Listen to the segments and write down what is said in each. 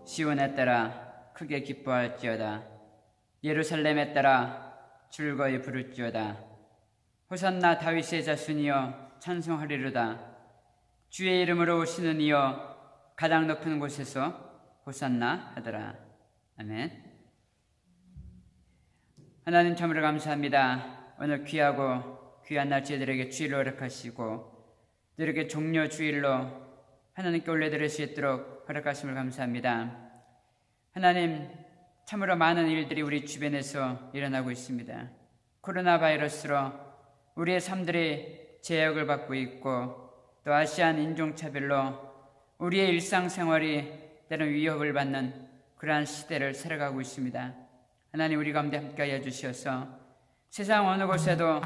시온에 따라 크게 기뻐할지어다. 예루살렘에 따라 즐거이 부를지어다. 호산나 다윗의 자손이여 찬송하리로다. 주의 이름으로 오시는 이여 가장 높은 곳에서 호산나 하더라. 아멘. 하나님 참으로 감사합니다. 오늘 귀하고 귀한 날 저희들에게 주일을 허락하시고 이렇게 종려 주일로 하나님께 올려드릴 수 있도록 허락하심을 감사합니다. 하나님, 참으로 많은 일들이 우리 주변에서 일어나고 있습니다. 코로나 바이러스로 우리의 삶들이 제약을 받고 있고 또 아시안 인종차별로 우리의 일상생활이 때론 위협을 받는 그러한 시대를 살아가고 있습니다. 하나님, 우리 가운데 함께하여 주셔서 세상 어느 곳에도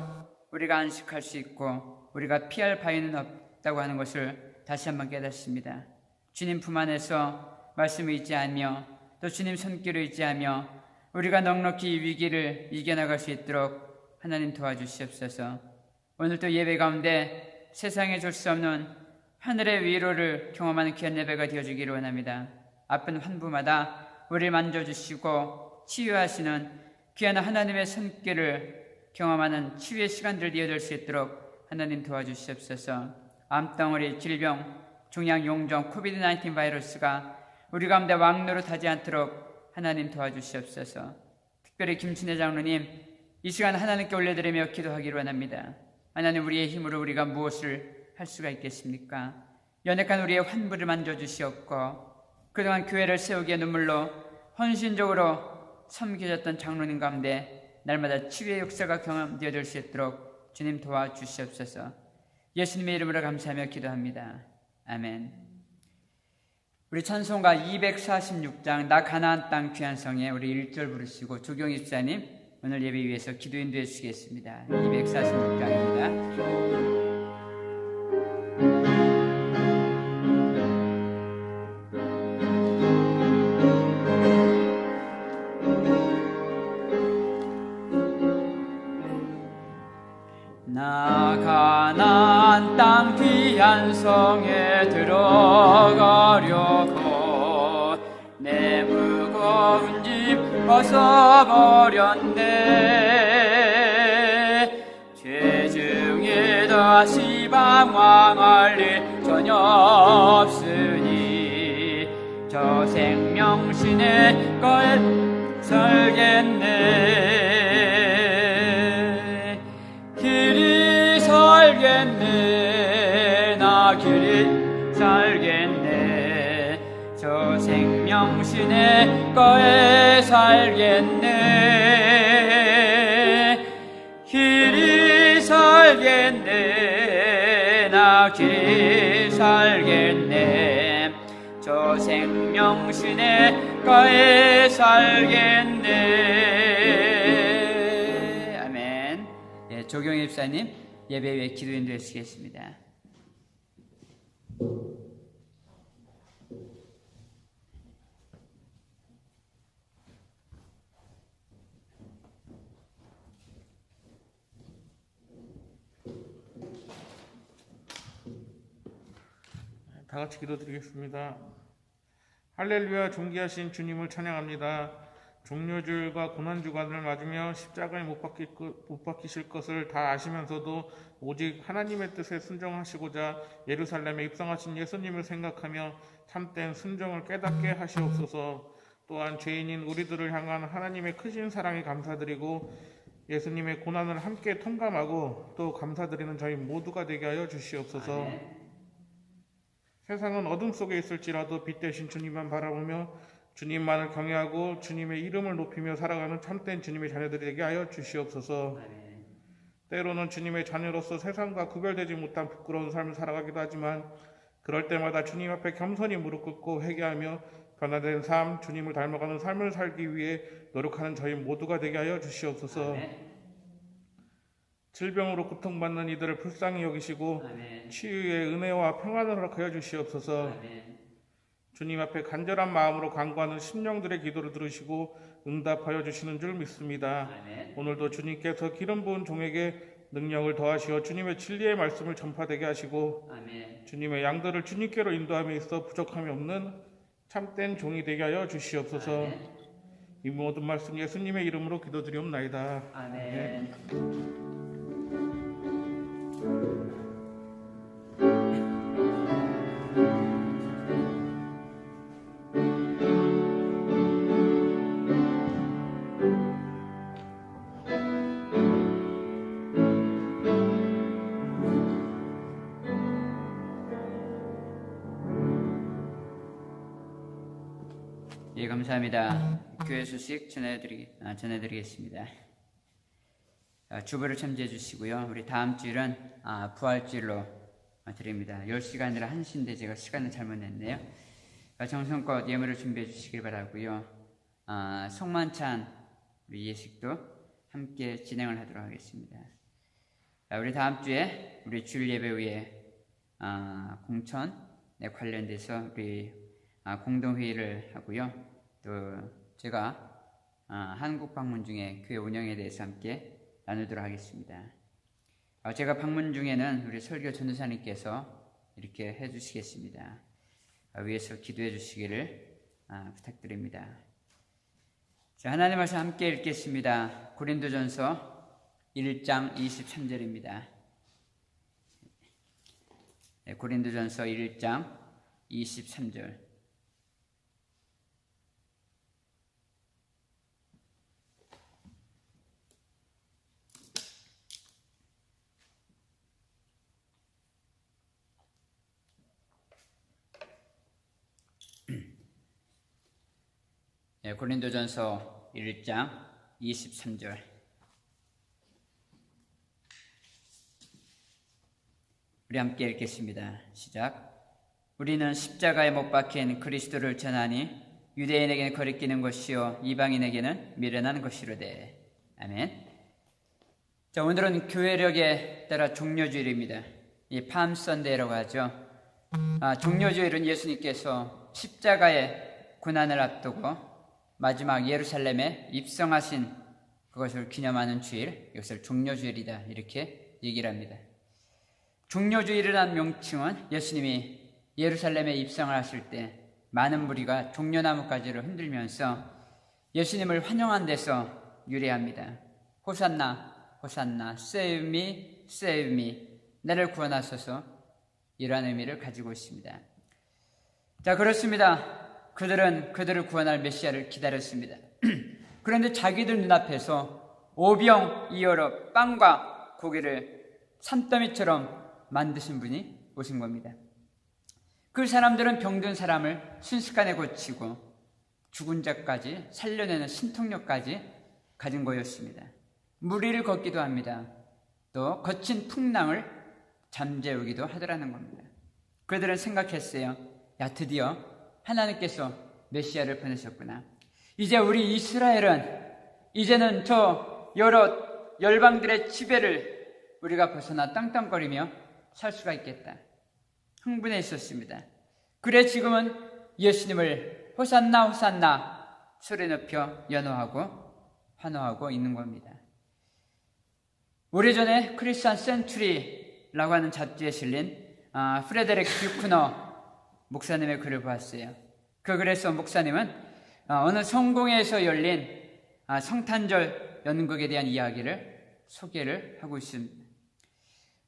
우리가 안식할 수 있고 우리가 피할 바위는 없다고 하는 것을 다시 한번 깨닫습니다. 주님 품 안에서 말씀을 의지하며 또 주님 손길을 의지하며 우리가 넉넉히 이 위기를 이겨나갈 수 있도록 하나님 도와주시옵소서. 오늘도 예배 가운데 세상에 줄 수 없는 하늘의 위로를 경험하는 귀한 예배가 되어주기를 원합니다. 아픈 환부마다 우리를 만져주시고 치유하시는 귀한 하나님의 손길을 경험하는 치유의 시간들 되어줄 수 있도록 하나님 도와주시옵소서. 암덩어리, 질병, 종양, 용종, 코비드-19 바이러스가 우리 가운데 왕노릇하지 않도록 하나님 도와주시옵소서. 특별히 김춘혜 장로님, 이 시간 하나님께 올려드리며 기도하기를 원합니다. 하나님, 우리의 힘으로 우리가 무엇을 할 수가 있겠습니까? 연약한 우리의 환부를 만져주시옵고 그동안 교회를 세우기에 눈물로 헌신적으로 섬기셨던 장로님 가운데 날마다 치유의 역사가 경험되어질 수 있도록 주님 도와주시옵소서. 예수님의 이름으로 감사하며 기도합니다. 아멘. 우리 찬송가 246장 나 가나안 땅 귀한 성에 우리 1절 부르시고 조경희 집사님 오늘 예배 위해서 기도 인도해 주시겠습니다. 246장입니다. 나 가나안 땅 귀한 성에 들어가려고 내 무거운 짐 벗어버렸네. 죄 중에 다시 방황할 일 전혀 없으니 저 생명신의 거에 살겠네. 길이 살겠네. 나 길이 살겠네. 저 생명신의 거에 살겠네. 길이 살겠네. 나 길이 살겠네. 저 생명신의 거에 살겠네. 아멘. 예, 조경희 집사님 예배 위에 기도 인도해 주시겠습니다. 다 같이 기도드리겠습니다. 할렐루야. 존귀하신 주님을 찬양합니다. 종료주일과 고난주간을 맞으며 십자가에 못 박히실 것을 다 아시면서도 오직 하나님의 뜻에 순종하시고자 예루살렘에 입성하신 예수님을 생각하며 참된 순종을 깨닫게 하시옵소서. 또한 죄인인 우리들을 향한 하나님의 크신 사랑에 감사드리고 예수님의 고난을 함께 통감하고 또 감사드리는 저희 모두가 되게 하여 주시옵소서. 아멘. 세상은 어둠 속에 있을지라도 빛 대신 주님만 바라보며 주님만을 경외하고 주님의 이름을 높이며 살아가는 참된 주님의 자녀들이 되게 하여 주시옵소서. 아멘. 때로는 주님의 자녀로서 세상과 구별되지 못한 부끄러운 삶을 살아가기도 하지만 그럴 때마다 주님 앞에 겸손히 무릎 꿇고 회개하며 변화된 삶, 주님을 닮아가는 삶을 살기 위해 노력하는 저희 모두가 되게 하여 주시옵소서. 아멘. 질병으로 고통받는 이들을 불쌍히 여기시고 아멘. 치유의 은혜와 평안을 허락하여 주시옵소서. 아멘. 주님 앞에 간절한 마음으로 간구하는 심령들의 기도를 들으시고 응답하여 주시는 줄 믿습니다. 아멘. 오늘도 주님께서 기름 부은 종에게 능력을 더하시어 주님의 진리의 말씀을 전파되게 하시고 아멘. 주님의 양들을 주님께로 인도함에 있어 부족함이 없는 참된 종이 되게 하여 주시옵소서. 이 모든 말씀 예수님의 이름으로 기도드리옵나이다. 아멘. 예, 감사합니다. 교회 소식 전해드리겠습니다. 주보를 참조해 주시고요. 우리 다음 주일은 부활주일로 드립니다. 10시가 아니라 1시인데 제가 시간을 잘못 냈네요. 정성껏 예물을 준비해 주시길 바라고요. 송만찬 우리 예식도 함께 진행을 하도록 하겠습니다. 우리 다음 주에 우리 주일 예배 후에 공천에 관련돼서 우리 공동회의를 하고요. 또 제가 한국 방문 중에 교회 운영에 대해서 함께 나누도록 하겠습니다. 제가 방문 중에는 우리 설교 전도사님께서 이렇게 해주시겠습니다. 위에서 기도해 주시기를 부탁드립니다. 자, 하나님 말씀 함께 읽겠습니다. 고린도전서 1장 23절입니다. 고린도전서 1장 23절. 고린도전서 1장 23절. 우리 함께 읽겠습니다. 시작. 우리는 십자가에 못 박힌 그리스도를 전하니 유대인에게는 거리끼는 것이요 이방인에게는 미련한 것이로되. 아멘. 자, 오늘은 교회력에 따라 종려주일입니다. 이 팜선데이라고 하죠. 종려주일은 예수님께서 십자가의 고난을 앞두고 마지막 예루살렘에 입성하신 그것을 기념하는 주일, 이것을 종려주일이다 이렇게 얘기를 합니다. 종려주일이라는 명칭은 예수님이 예루살렘에 입성을 하실 때 많은 무리가 종려나무가지를 흔들면서 예수님을 환영한 데서 유래합니다. 호산나 호산나 save me save me, 나를 구원하소서, 이러한 의미를 가지고 있습니다. 자, 그렇습니다. 그들은 그들을 구원할 메시아를 기다렸습니다. 그런데 자기들 눈앞에서 오병이어로 빵과 고기를 산더미처럼 만드신 분이 오신 겁니다. 그 사람들은 병든 사람을 순식간에 고치고 죽은 자까지 살려내는 신통력까지 가진 거였습니다. 무리를 걷기도 합니다. 또 거친 풍랑을 잠재우기도 하더라는 겁니다. 그들은 생각했어요. 야, 드디어 하나님께서 메시아를 보내셨구나. 이제 우리 이스라엘은 이제는 저 여러 열방들의 지배를 우리가 벗어나 땅땅거리며 살 수가 있겠다. 흥분해 있었습니다. 그래 지금은 예수님을 호산나 호산나 소리 높여 연호하고 환호하고 있는 겁니다. 오래전에 크리스천 센츄리라고 하는 잡지에 실린 프레데릭 뷰크너 목사님의 글을 보았어요. 그 글에서 목사님은 어느 성공회에서 열린 성탄절 연극에 대한 이야기를 소개를 하고 있습니다.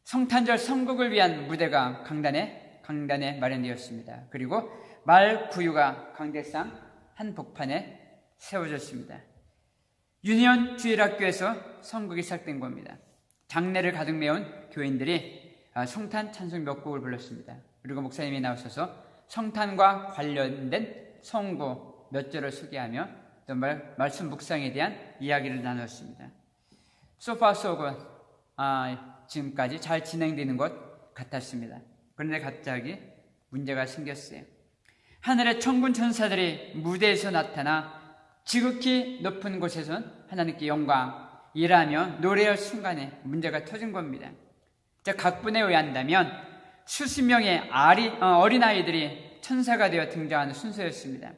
성탄절 선곡을 위한 무대가 강단에 마련되었습니다. 그리고 말 구유가 강대상 한 복판에 세워졌습니다. 유니온 주일학교에서 선곡이 시작된 겁니다. 장례를 가득 메운 교인들이 성탄 찬송 몇 곡을 불렀습니다. 그리고 목사님이 나오셔서 성탄과 관련된 성구 몇 절을 소개하며 또 말씀 묵상에 대한 이야기를 나눴습니다. 소파속은 지금까지 잘 진행되는 것 같았습니다. 그런데 갑자기 문제가 생겼어요. 하늘의 천군 천사들이 무대에서 나타나 지극히 높은 곳에선 하나님께 영광, 일하며 노래할 순간에 문제가 터진 겁니다. 자, 각본에 의한다면 수십 명의 어린아이들이 천사가 되어 등장하는 순서였습니다.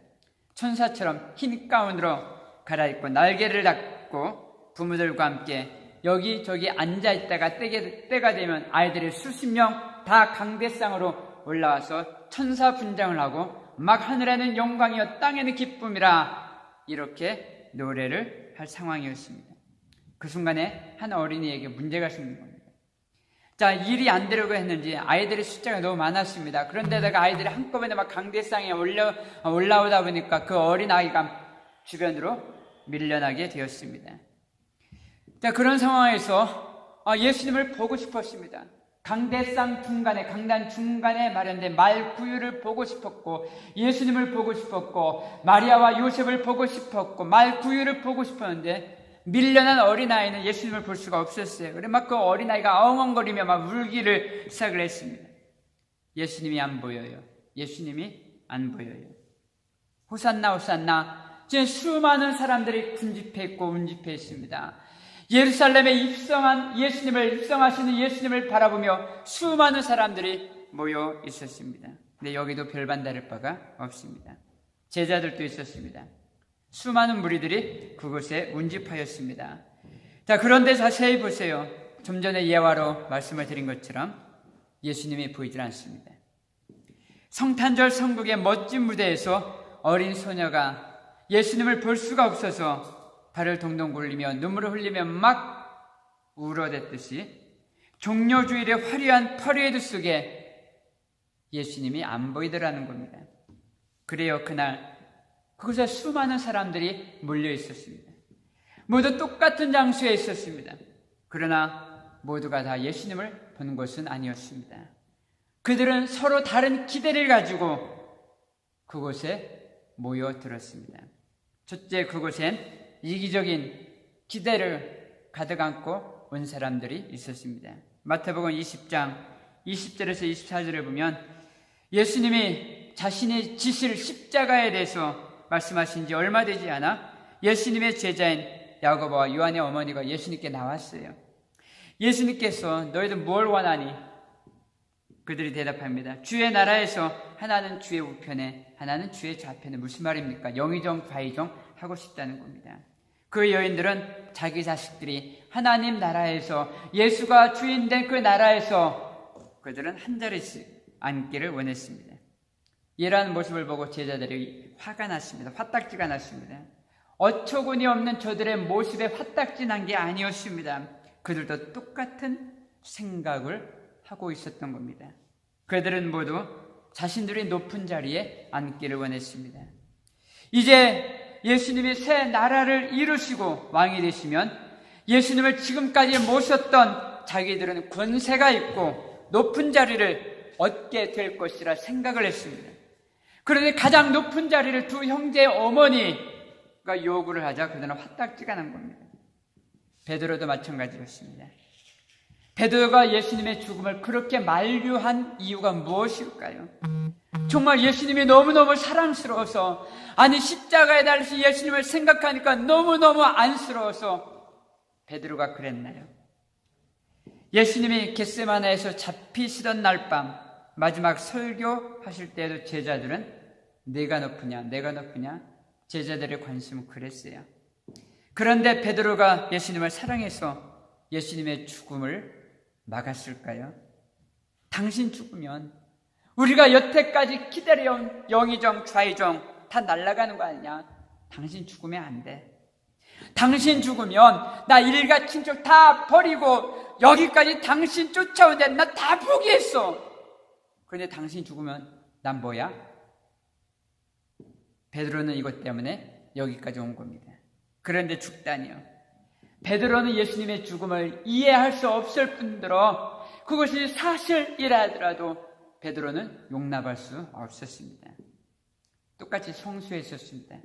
천사처럼 흰 가운으로 갈아입고 날개를 닫고 부모들과 함께 여기저기 앉아있다가 때가 되면 아이들이 수십 명 다 강대상으로 올라와서 천사 분장을 하고 막 하늘에는 영광이요 땅에는 기쁨이라 이렇게 노래를 할 상황이었습니다. 그 순간에 한 어린이에게 문제가 생긴 겁니다. 자, 일이 안 되려고 했는지 아이들의 숫자가 너무 많았습니다. 그런데다가 아이들이 한꺼번에 막 강대상에 올라오다 보니까 그 어린아이가 주변으로 밀려나게 되었습니다. 자, 그런 상황에서 예수님을 보고 싶었습니다. 강대상 중간에, 강단 중간에 마련된 말구유를 보고 싶었고, 예수님을 보고 싶었고, 마리아와 요셉을 보고 싶었고, 말구유를 보고 싶었는데, 밀려난 어린아이는 예수님을 볼 수가 없었어요. 그래 막 그 어린아이가 엉엉거리며 막 울기를 시작을 했습니다. 예수님이 안 보여요. 예수님이 안 보여요. 호산나 호산나. 지금 수많은 사람들이 군집해있고 운집해있습니다. 예루살렘에 입성하시는 예수님을 바라보며 수많은 사람들이 모여 있었습니다. 근데 여기도 별반 다를 바가 없습니다. 제자들도 있었습니다. 수많은 무리들이 그곳에 운집하였습니다. 자, 그런데 자세히 보세요. 좀 전에 예화로 말씀을 드린 것처럼 예수님이 보이질 않습니다. 성탄절 성국의 멋진 무대에서 어린 소녀가 예수님을 볼 수가 없어서 발을 동동 굴리며 눈물을 흘리며 막 울어댔듯이 종려주일의 화려한 퍼레이드 속에 예수님이 안 보이더라는 겁니다. 그래요, 그날 그곳에 수많은 사람들이 몰려 있었습니다. 모두 똑같은 장소에 있었습니다. 그러나 모두가 다 예수님을 본 것은 아니었습니다. 그들은 서로 다른 기대를 가지고 그곳에 모여들었습니다. 첫째, 그곳엔 이기적인 기대를 가득 안고 온 사람들이 있었습니다. 마태복음 20장 20절에서 24절을 보면 예수님이 자신이 지실 십자가에 대해서 말씀하신 지 얼마 되지 않아 예수님의 제자인 야고보와 요한의 어머니가 예수님께 나왔어요. 예수님께서 너희들 뭘 원하니? 그들이 대답합니다. 주의 나라에서 하나는 주의 우편에 하나는 주의 좌편에. 무슨 말입니까? 영의정 좌의정 하고 싶다는 겁니다. 그 여인들은 자기 자식들이 하나님 나라에서 예수가 주인된 그 나라에서 그들은 한 자리씩 앉기를 원했습니다. 이러한 모습을 보고 제자들이 화가 났습니다. 화딱지가 났습니다. 어처구니 없는 저들의 모습에 화딱지 난 게 아니었습니다. 그들도 똑같은 생각을 하고 있었던 겁니다. 그들은 모두 자신들이 높은 자리에 앉기를 원했습니다. 이제 예수님이 새 나라를 이루시고 왕이 되시면 예수님을 지금까지 모셨던 자기들은 권세가 있고 높은 자리를 얻게 될 것이라 생각을 했습니다. 그런데 가장 높은 자리를 두 형제의 어머니가 요구를 하자 그들은 화딱지가 난 겁니다. 베드로도 마찬가지였습니다. 베드로가 예수님의 죽음을 그렇게 만류한 이유가 무엇일까요? 정말 예수님이 너무너무 사랑스러워서, 아니 십자가에 달리신 예수님을 생각하니까 너무너무 안쓰러워서 베드로가 그랬나요? 예수님이 겟세마네에서 잡히시던 날 밤 마지막 설교하실 때에도 제자들은 내가 높으냐 내가 높으냐 제자들의 관심은 그랬어요. 그런데 베드로가 예수님을 사랑해서 예수님의 죽음을 막았을까요? 당신 죽으면 우리가 여태까지 기다려온 영의정 좌의정 다 날아가는 거 아니냐? 당신 죽으면 안 돼. 당신 죽으면 나 일가 친척 다 버리고 여기까지 당신 쫓아오는데 나 다 포기했어. 그런데 당신 죽으면 난 뭐야? 베드로는 이것 때문에 여기까지 온 겁니다. 그런데 죽다니요. 베드로는 예수님의 죽음을 이해할 수 없을 뿐더러 그것이 사실이라 하더라도 베드로는 용납할 수 없었습니다. 똑같이 성수했었습니다.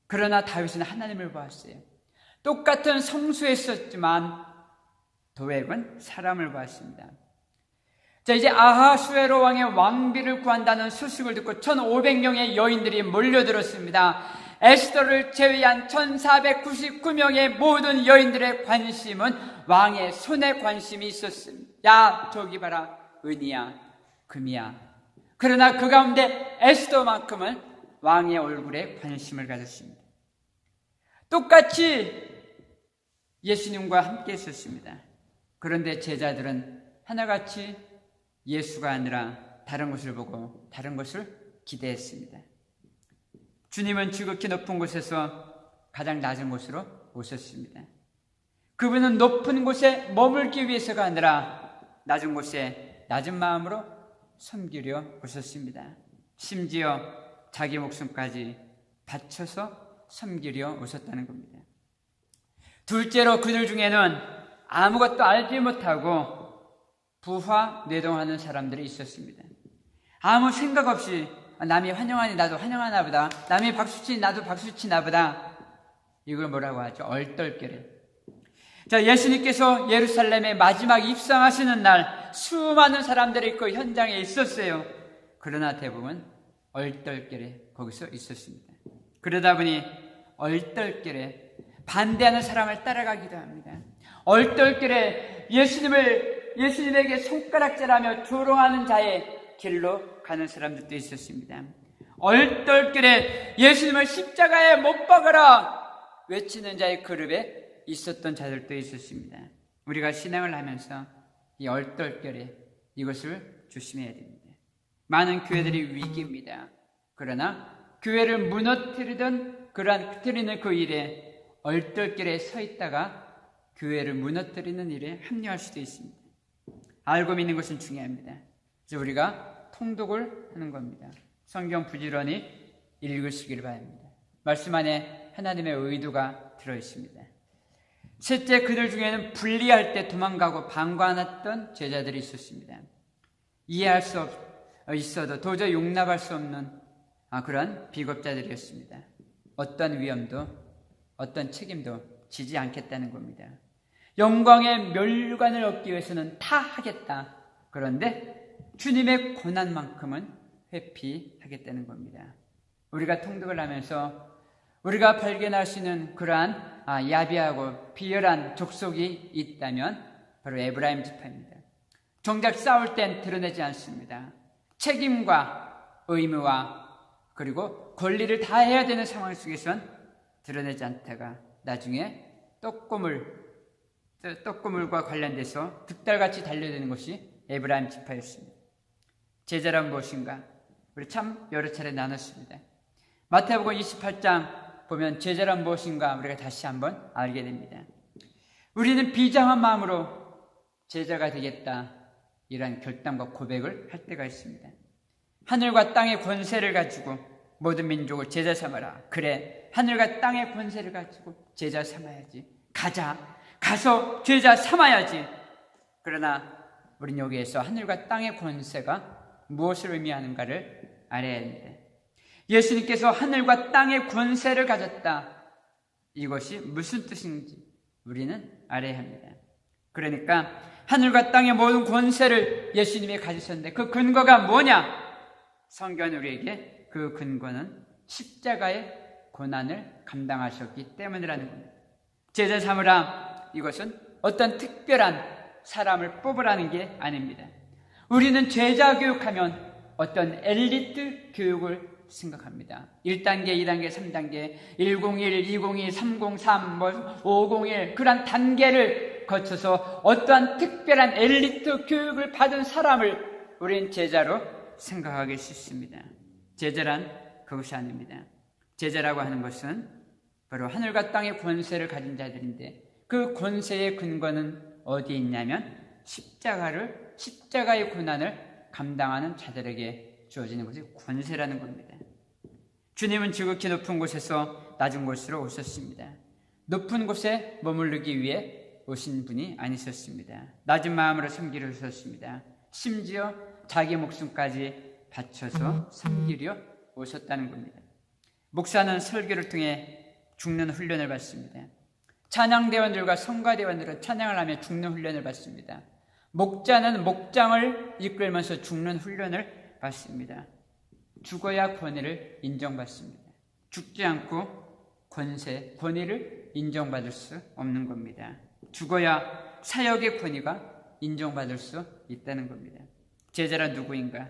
그러나 다윗은 하나님을 보았어요. 똑같은 성수했었지만 도액은 사람을 보았습니다. 자, 이제 아하수에로 왕의 왕비를 구한다는 소식을 듣고 1500명의 여인들이 몰려들었습니다. 에스더를 제외한 1499명의 모든 여인들의 관심은 왕의 손에 관심이 있었습니다. 야, 저기 봐라, 은이야, 금이야. 그러나 그 가운데 에스더만큼은 왕의 얼굴에 관심을 가졌습니다. 똑같이 예수님과 함께 있었습니다. 그런데 제자들은 하나같이 예수가 아니라 다른 것을 보고 다른 것을 기대했습니다. 주님은 지극히 높은 곳에서 가장 낮은 곳으로 오셨습니다. 그분은 높은 곳에 머물기 위해서가 아니라 낮은 곳에 낮은 마음으로 섬기려 오셨습니다. 심지어 자기 목숨까지 바쳐서 섬기려 오셨다는 겁니다. 둘째로 그들 중에는 아무것도 알지 못하고 부화뇌동하는 사람들이 있었습니다. 아무 생각 없이 남이 환영하니 나도 환영하나 보다, 남이 박수치니 나도 박수치나 보다, 이걸 뭐라고 하죠? 얼떨결에. 자, 예수님께서 예루살렘에 마지막 입성하시는 날 수많은 사람들이 그 현장에 있었어요. 그러나 대부분 얼떨결에 거기서 있었습니다. 그러다 보니 얼떨결에 반대하는 사람을 따라가기도 합니다. 얼떨결에 예수님에게 손가락질하며 조롱하는 자의 길로 가는 사람들도 있었습니다. 얼떨결에 예수님을 십자가에 못 박아라 외치는 자의 그룹에 있었던 자들도 있었습니다. 우리가 신앙을 하면서 이 얼떨결에 이것을 조심해야 됩니다. 많은 교회들이 위기입니다. 그러나 교회를 무너뜨리던 그러한 그 일에 얼떨결에 서 있다가 교회를 무너뜨리는 일에 합류할 수도 있습니다. 알고 믿는 것은 중요합니다. 그래서 우리가 통독을 하는 겁니다. 성경 부지런히 읽으시길 바랍니다. 말씀 안에 하나님의 의도가 들어있습니다. 셋째, 그들 중에는 분리할 때 도망가고 방관했던 제자들이 있었습니다. 이해할 수 있어도 도저히 용납할 수 없는 그런 비겁자들이었습니다. 어떤 위험도 어떤 책임도 지지 않겠다는 겁니다. 영광의 멸관을 얻기 위해서는 다 하겠다. 그런데 주님의 고난만큼은 회피하겠다는 겁니다. 우리가 통독을 하면서 우리가 발견할 수 있는 그러한 야비하고 비열한 족속이 있다면 바로 에브라임 지파입니다. 정작 싸울 땐 드러내지 않습니다. 책임과 의무와 그리고 권리를 다 해야 되는 상황 속에선 드러내지 않다가 나중에 떡고물과 관련돼서 득달같이 달려드는 것이 에브라임 지파였습니다. 제자란 무엇인가? 우리 참 여러 차례 나눴습니다. 마태복음 28장 보면 제자란 무엇인가 우리가 다시 한번 알게 됩니다. 우리는 비장한 마음으로 제자가 되겠다 이런 결단과 고백을 할 때가 있습니다. 하늘과 땅의 권세를 가지고 모든 민족을 제자 삼아라. 그래, 하늘과 땅의 권세를 가지고 제자 삼아야지. 가서 제자 삼아야지. 그러나 우린 여기에서 하늘과 땅의 권세가 무엇을 의미하는가를 알아야 합니다. 예수님께서 하늘과 땅의 권세를 가졌다. 이것이 무슨 뜻인지 우리는 알아야 합니다. 그러니까 하늘과 땅의 모든 권세를 예수님이 가지셨는데 그 근거가 뭐냐? 성경은 우리에게 그 근거는 십자가의 고난을 감당하셨기 때문이라는 겁니다. 제자 삼으라, 이것은 어떤 특별한 사람을 뽑으라는 게 아닙니다. 우리는 제자 교육하면 어떤 엘리트 교육을 생각합니다. 1단계, 2단계, 3단계, 101, 202, 303, 501 그런 단계를 거쳐서 어떠한 특별한 엘리트 교육을 받은 사람을 우리는 제자로 생각하기 쉽습니다. 제자란 그것이 아닙니다. 제자라고 하는 것은 바로 하늘과 땅의 권세를 가진 자들인데 그 권세의 근거는 어디에 있냐면 십자가의 고난을 감당하는 자들에게 주어지는 것이 권세라는 겁니다. 주님은 지극히 높은 곳에서 낮은 곳으로 오셨습니다. 높은 곳에 머무르기 위해 오신 분이 아니셨습니다. 낮은 마음으로 섬기려 오셨습니다. 심지어 자기 목숨까지 바쳐서 섬기려 오셨다는 겁니다. 목사는 설교를 통해 죽는 훈련을 받습니다. 찬양대원들과 성가대원들은 찬양을 하며 죽는 훈련을 받습니다. 목자는 목장을 이끌면서 죽는 훈련을 받습니다. 죽어야 권위를 인정받습니다. 죽지 않고 권위를 인정받을 수 없는 겁니다. 죽어야 사역의 권위가 인정받을 수 있다는 겁니다. 제자란 누구인가?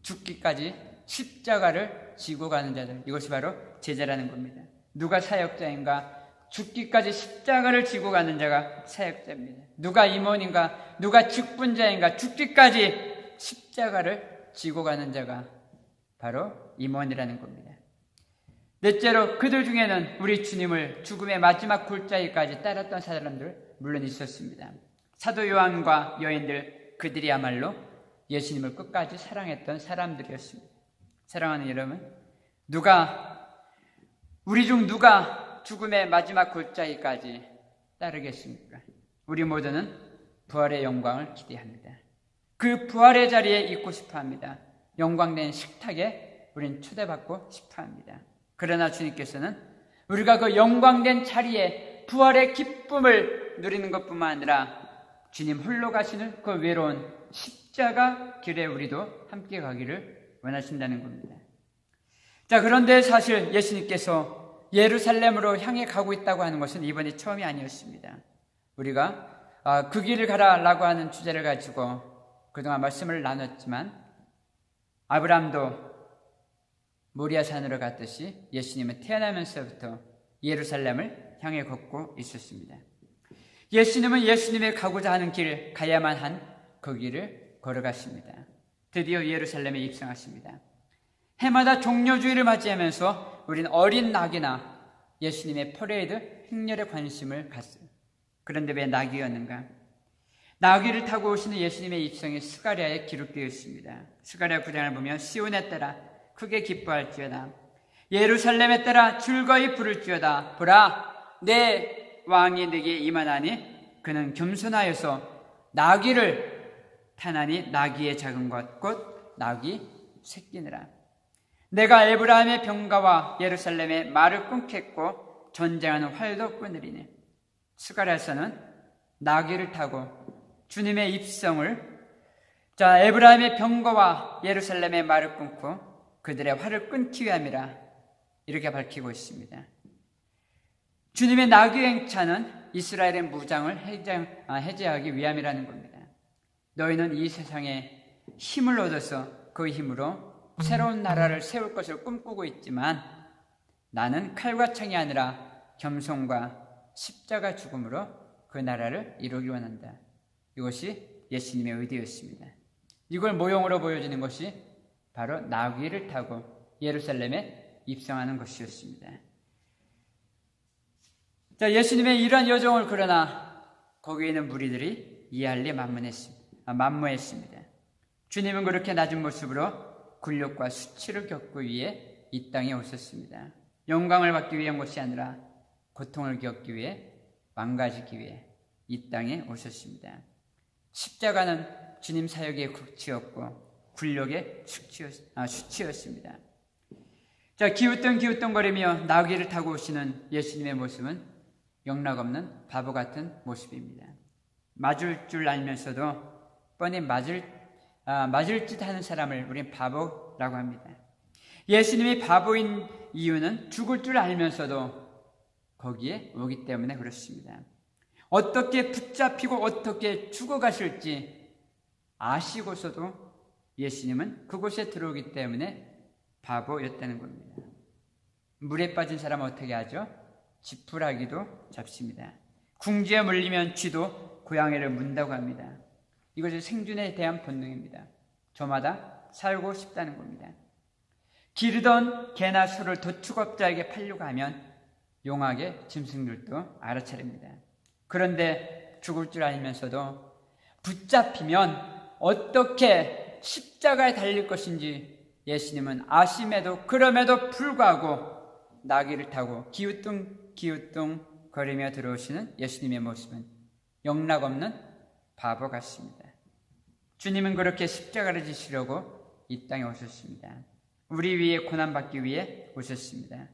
죽기까지 십자가를 지고 가는 자들, 이것이 바로 제자라는 겁니다. 누가 사역자인가? 죽기까지 십자가를 지고 가는 자가 사역자입니다. 누가 임원인가? 누가 직분자인가? 죽기까지 십자가를 지고 가는 자가 바로 임원이라는 겁니다. 넷째로 그들 중에는 우리 주님을 죽음의 마지막 골짜기까지 따랐던 사람들 물론 있었습니다. 사도 요한과 여인들, 그들이야말로 예수님을 끝까지 사랑했던 사람들이었습니다. 사랑하는 여러분, 우리 중 누가 죽음의 마지막 골짜기까지 따르겠습니까? 우리 모두는 부활의 영광을 기대합니다. 그 부활의 자리에 있고 싶어합니다. 영광된 식탁에 우린 초대받고 싶어합니다. 그러나 주님께서는 우리가 그 영광된 자리에 부활의 기쁨을 누리는 것뿐만 아니라 주님 홀로 가시는 그 외로운 십자가 길에 우리도 함께 가기를 원하신다는 겁니다. 자, 그런데 사실 예수님께서 예루살렘으로 향해 가고 있다고 하는 것은 이번이 처음이 아니었습니다. 우리가 그 길을 가라라고 하는 주제를 가지고 그동안 말씀을 나눴지만 아브라함도 모리아산으로 갔듯이 예수님은 태어나면서부터 예루살렘을 향해 걷고 있었습니다. 예수님은 예수님의 가고자 하는 길, 가야만 한 그 길을 걸어갔습니다. 드디어 예루살렘에 입성하십니다. 해마다 종려주의를 맞이하면서 우린 어린 낙이나 예수님의 퍼레이드 행렬에 관심을 갖어요. 그런데 왜 낙이었는가? 나귀를 타고 오시는 예수님의 입성이 스가랴에 기록되어 있습니다. 스가랴 9장을 보면 시온에 따라 크게 기뻐할지어다. 예루살렘에 따라 즐거이 부를지어다. 보라, 내 왕이 네게 임하나니 그는 겸손하여서 나귀를 타나니 나귀의 작은 것 곧 나귀 새끼니라. 내가 에브라임의 병가와 예루살렘의 말을 끊겠고 전쟁하는 활도 끊으리니. 스가랴에서는 나귀를 타고 주님의 입성을 에브라임의 병거와 예루살렘의 말을 끊고 그들의 활을 끊기 위함이라 이렇게 밝히고 있습니다. 주님의 나귀 행차는 이스라엘의 무장을 해제하기 위함이라는 겁니다. 너희는 이 세상에 힘을 얻어서 그 힘으로 새로운 나라를 세울 것을 꿈꾸고 있지만 나는 칼과 창이 아니라 겸손과 십자가 죽음으로 그 나라를 이루기 원한다. 이것이 예수님의 의도였습니다. 이걸 모형으로 보여주는 것이 바로 나귀를 타고 예루살렘에 입성하는 것이었습니다. 자, 예수님의 이러한 여정을 그러나 거기에 있는 무리들이 이해할 리 만무했습니다. 주님은 그렇게 낮은 모습으로 굴욕과 수치를 겪기 위해 이 땅에 오셨습니다. 영광을 받기 위한 것이 아니라 고통을 겪기 위해, 망가지기 위해 이 땅에 오셨습니다. 십자가는 주님 사역의 극치였고 굴욕의 수치였습니다. 자, 기우뚱기우뚱거리며 나귀를 타고 오시는 예수님의 모습은 영락없는 바보 같은 모습입니다. 맞을 줄 알면서도 뻔히 맞을 짓 하는 사람을 우린 바보라고 합니다. 예수님이 바보인 이유는 죽을 줄 알면서도 거기에 오기 때문에 그렇습니다. 어떻게 붙잡히고 어떻게 죽어가실지 아시고서도 예수님은 그곳에 들어오기 때문에 바보였다는 겁니다. 물에 빠진 사람은 어떻게 하죠? 지푸라기도 잡습니다. 궁지에 물리면 쥐도 고양이를 문다고 합니다. 이것이 생존에 대한 본능입니다. 저마다 살고 싶다는 겁니다. 기르던 개나 소를 도축업자에게 팔려고 하면 용하게 짐승들도 알아차립니다. 그런데 죽을 줄 알면서도 붙잡히면 어떻게 십자가에 달릴 것인지 예수님은 아심에도 그럼에도 불구하고 나귀를 타고 기우뚱 거리며 들어오시는 예수님의 모습은 영락없는 바보 같습니다. 주님은 그렇게 십자가를 지시려고 이 땅에 오셨습니다. 우리 위에 고난받기 위해 오셨습니다.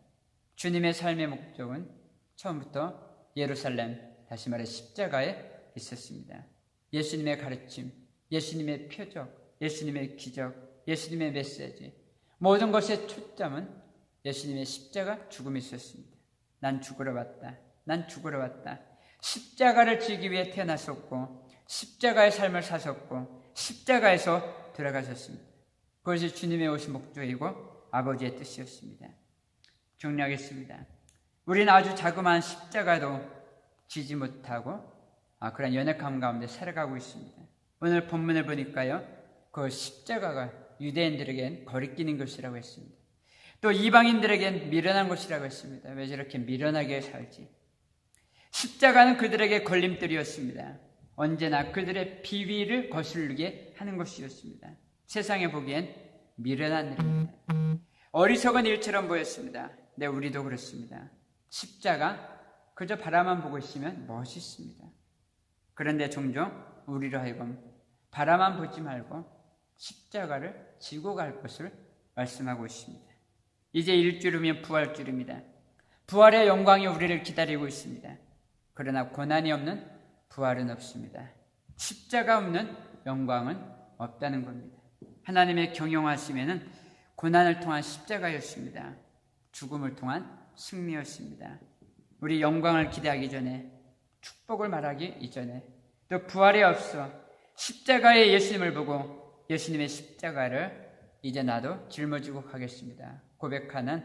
주님의 삶의 목적은 처음부터 예루살렘, 다시 말해 십자가에 있었습니다. 예수님의 가르침, 예수님의 표적, 예수님의 기적, 예수님의 메시지, 모든 것의 초점은 예수님의 십자가 죽음이 있었습니다. 난 죽으러 왔다. 난 죽으러 왔다. 십자가를 지기 위해 태어났었고 십자가의 삶을 사셨고 십자가에서 들어가셨습니다. 그것이 주님의 오신 목적이고 아버지의 뜻이었습니다. 정리하겠습니다. 우리는 아주 자그마한 십자가도 지지 못하고 그런 연약함 가운데 살아가고 있습니다. 오늘 본문을 보니까요, 그 십자가가 유대인들에겐 거리끼는 것이라고 했습니다. 또 이방인들에겐 미련한 것이라고 했습니다. 왜 저렇게 미련하게 살지? 십자가는 그들에게 걸림돌이었습니다. 언제나 그들의 비위를 거슬리게 하는 것이었습니다. 세상에 보기엔 미련한 일입니다. 어리석은 일처럼 보였습니다. 네, 우리도 그렇습니다. 십자가 그저 바라만 보고 있으면 멋있습니다. 그런데 종종 우리로 하여금 바라만 보지 말고 십자가를 지고 갈 것을 말씀하고 있습니다. 이제 일주일 후면 부활주일입니다. 부활의 영광이 우리를 기다리고 있습니다. 그러나 고난이 없는 부활은 없습니다. 십자가 없는 영광은 없다는 겁니다. 하나님의 경영하심에는 고난을 통한 십자가였습니다. 죽음을 통한 승리였습니다. 우리 영광을 기대하기 전에, 축복을 말하기 이전에, 또 부활에 앞서 십자가의 예수님을 보고 예수님의 십자가를 이제 나도 짊어지고 가겠습니다 고백하는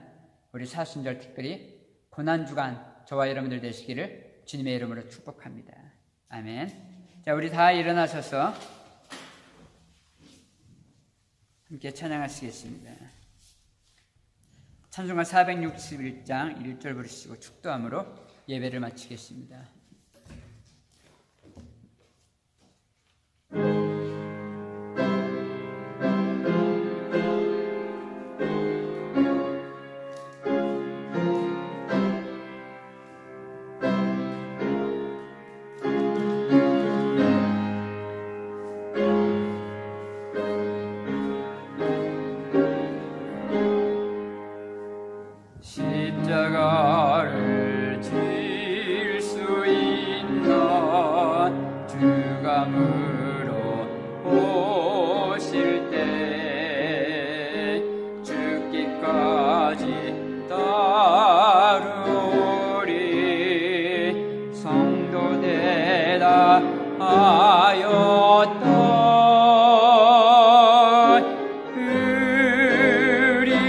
우리 사순절 특별히 고난주간 저와 여러분들 되시기를 주님의 이름으로 축복합니다. 아멘. 자, 우리 다 일어나셔서 함께 찬양하시겠습니다. 찬송가 461장 1절 부르시고 축도함으로 예배를 마치겠습니다. 십자가를 질 수 있는 주감으로 오실 때 죽기까지 따르리 성도 되다 하였다.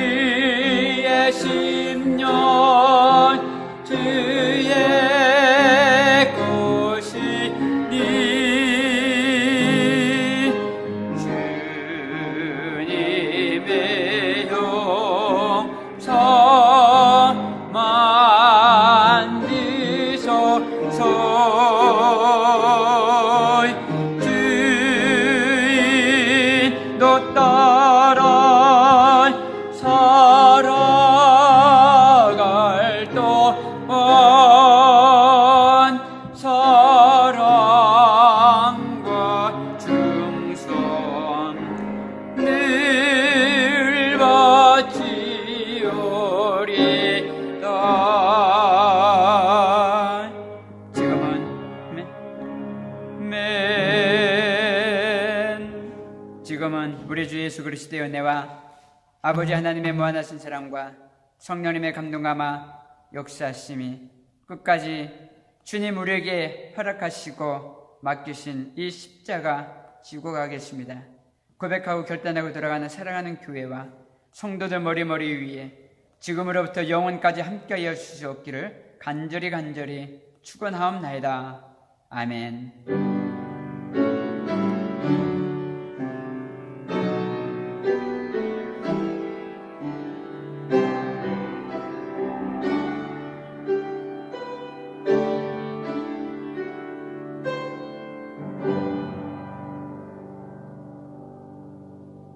우리의 심령 주의 것이니 주님의 용서만 비소서. 주인도 따라 살아갈 동안 사랑과 충성 늘 바치오리다. 지금은 우리 주 예수 그리스도의 은혜와 아버지 하나님의 무한하신 사랑과 성령님의 감동감화 역사하심이 끝까지 주님 우리에게 허락하시고 맡기신 이 십자가 지고 가겠습니다. 고백하고 결단하고 돌아가는 사랑하는 교회와 성도들 머리머리 위에 지금으로부터 영원까지 함께하여 주시옵기를 간절히 축원하옵나이다. 아멘.